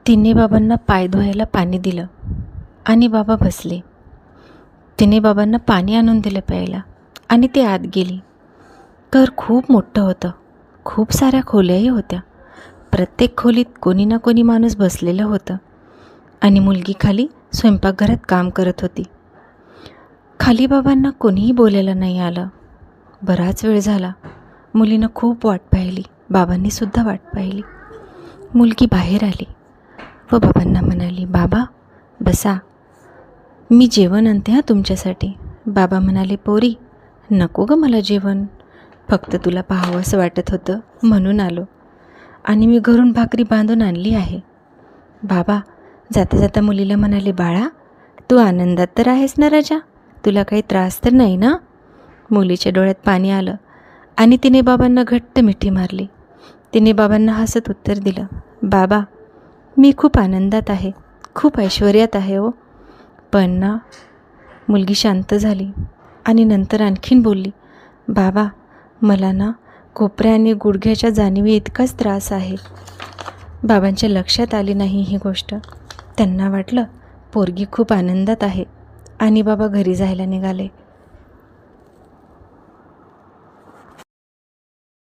तिने बाबांना पाय धुवायला पाणी दिलं आणि बाबा बसले. तिने बाबांना पाणी आणून दिलं प्यायला आणि ती आत गेली. घर खूप मोठं होतं. खूप साऱ्या खोल्याही होत्या. प्रत्येक खोलीत कोणी ना कोणी माणूस बसलेलं होतं आणि मुलगी खाली स्वयंपाकघरात काम करत होती. खाली बाबांना कोणीही बोलायला नाही आलं. बराच वेळ झाला. मुलीनं खूप वाट पाहिली. बाबांनीसुद्धा वाट पाहिली. मुलगी बाहेर आली व बाबांना म्हणाली, बाबा बसा, मी जेवण आणते हां तुमच्यासाठी. बाबा म्हणाले, पोरी नको गं मला जेवण, फक्त तुला पाहावं असं वाटत होतं म्हणून आलो आणि मी घरून भाकरी बांधून आणली आहे. बाबा जाता जाता मुलीला म्हणाले, बाळा तू आनंदात तर आहेस ना राजा, तुला काही त्रास तर नाही ना. मुलीच्या डोळ्यात पाणी आलं आणि तिने बाबांना घट्ट मिठी मारली. तिने बाबांना हसत उत्तर दिलं, बाबा मी खूप आनंदात आहे, खूप ऐश्वर्यात आहे हो. पण ना. मुलगी शांत झाली आणि नंतर आणखीन बोलली, बाबा मला ना कोपऱ्या आणि गुडघ्याच्या जाणीवे इतकाच त्रास आहे. बाबांच्या लक्षात आली नाही ही गोष्ट. त्यांना वाटलं पोरगी खूप आनंदात आहे आणि बाबा घरी जायला निघाले.